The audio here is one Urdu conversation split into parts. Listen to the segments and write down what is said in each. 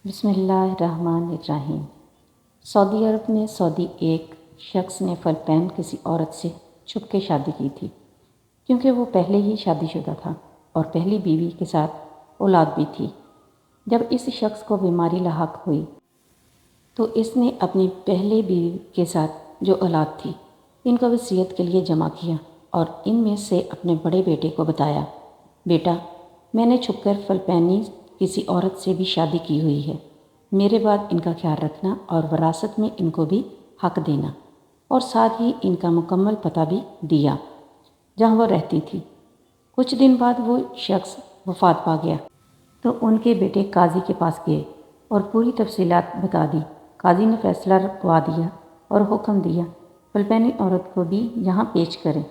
بسم اللہ الرحمن الرحیم۔ سعودی عرب میں سعودی ایک شخص نے فلپائن کسی عورت سے چھپ کے شادی کی تھی، کیونکہ وہ پہلے ہی شادی شدہ تھا اور پہلی بیوی کے ساتھ اولاد بھی تھی۔ جب اس شخص کو بیماری لاحق ہوئی تو اس نے اپنی پہلے بیوی کے ساتھ جو اولاد تھی ان کو وصیت کے لیے جمع کیا اور ان میں سے اپنے بڑے بیٹے کو بتایا، بیٹا، میں نے چھپ کر فلپائنی کسی عورت سے بھی شادی کی ہوئی ہے، میرے بعد ان کا خیال رکھنا اور وراثت میں ان کو بھی حق دینا، اور ساتھ ہی ان کا مکمل پتہ بھی دیا جہاں وہ رہتی تھی۔ کچھ دن بعد وہ شخص وفات پا گیا تو ان کے بیٹے قاضی کے پاس گئے اور پوری تفصیلات بتا دی۔ قاضی نے فیصلہ رکھوا دیا اور حکم دیا فلپائنی عورت کو بھی یہاں پیش کریں،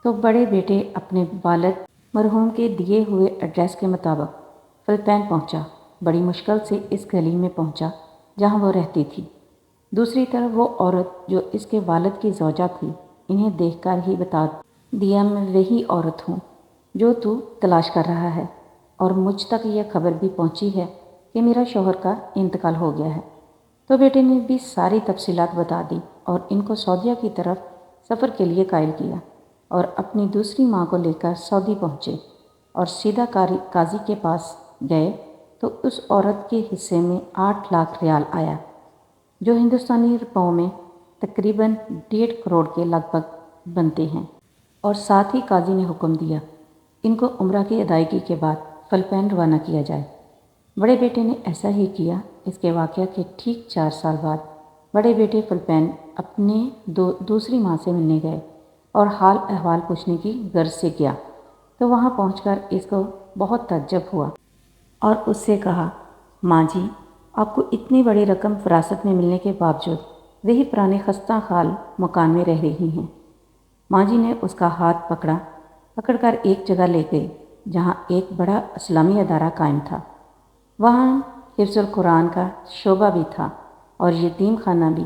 تو بڑے بیٹے اپنے والد مرحوم کے دیے ہوئے ایڈریس کے مطابق فلپائن پہنچا۔ بڑی مشکل سے اس گلی میں پہنچا جہاں وہ رہتی تھی۔ دوسری طرف وہ عورت جو اس کے والد کی زوجہ تھی انہیں دیکھ کر ہی بتا دیا، میں وہی عورت ہوں جو تو تلاش کر رہا ہے، اور مجھ تک یہ خبر بھی پہنچی ہے کہ میرا شوہر کا انتقال ہو گیا ہے۔ تو بیٹے نے بھی ساری تفصیلات بتا دی اور ان کو سعودیہ کی طرف سفر کے لیے قائل کیا، اور اپنی دوسری ماں کو لے کر سعودی پہنچے اور سیدھا قاضی کے پاس گئے تو اس عورت کے حصے میں 8 لاکھ ریال آیا، جو ہندوستانی روپوں میں تقریباً 1.5 کروڑ کے لگ بھگ بنتے ہیں، اور ساتھ ہی قاضی نے حکم دیا ان کو عمرہ کی ادائیگی کے بعد فلپائن روانہ کیا جائے۔ بڑے بیٹے نے ایسا ہی کیا۔ اس کے واقعہ کے ٹھیک 4 سال بعد بڑے بیٹے فلپائن اپنے دوسری ماں سے ملنے گئے اور حال احوال پوچھنے کی غرض سے گیا تو وہاں پہنچ کر اس کو بہت تعجب ہوا اور اس سے کہا، ماں جی، آپ کو اتنی بڑی رقم وراثت میں ملنے کے باوجود وہی پرانے خستہ حال مکان میں رہ رہی ہیں۔ ماں جی نے اس کا ہاتھ پکڑ کر ایک جگہ لے گئی جہاں ایک بڑا اسلامی ادارہ قائم تھا۔ وہاں حفظ القرآن کا شعبہ بھی تھا اور یتیم خانہ بھی۔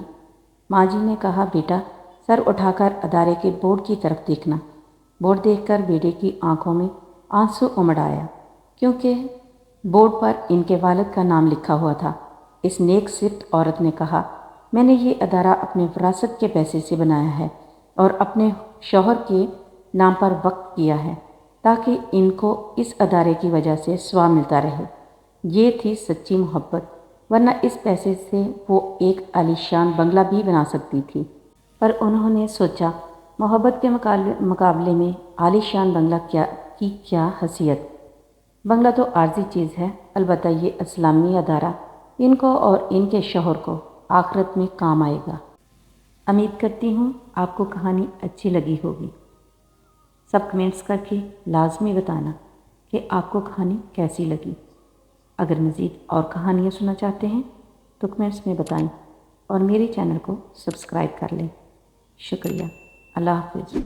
ماں جی نے کہا، بیٹا، سر اٹھا کر ادارے کے بورڈ کی طرف دیکھنا۔ بورڈ دیکھ کر بیٹے کی آنکھوں میں آنسو امڑ آیا، کیونکہ بورڈ پر ان کے والد کا نام لکھا ہوا تھا۔ اس نیک صفت عورت نے کہا، میں نے یہ ادارہ اپنے وراثت کے پیسے سے بنایا ہے اور اپنے شوہر کے نام پر وقف کیا ہے تاکہ ان کو اس ادارے کی وجہ سے ثواب ملتا رہے۔ یہ تھی سچی محبت، ورنہ اس پیسے سے وہ ایک عالیشان بنگلہ بھی بنا سکتی تھی، پر انہوں نے سوچا محبت کے مقابلے میں عالیشان بنگلہ کی کیا حیثیت۔ بنگلہ تو عارضی چیز ہے، البتہ یہ اسلامی ادارہ ان کو اور ان کے شوہر کو آخرت میں کام آئے گا۔ امید کرتی ہوں آپ کو کہانی اچھی لگی ہوگی۔ سب کمنٹس کر کے لازمی بتانا کہ آپ کو کہانی کیسی لگی۔ اگر مزید اور کہانیاں سننا چاہتے ہیں تو کمنٹس میں بتائیں اور میرے چینل کو سبسکرائب کر لیں۔ شکریہ۔ اللہ حافظ۔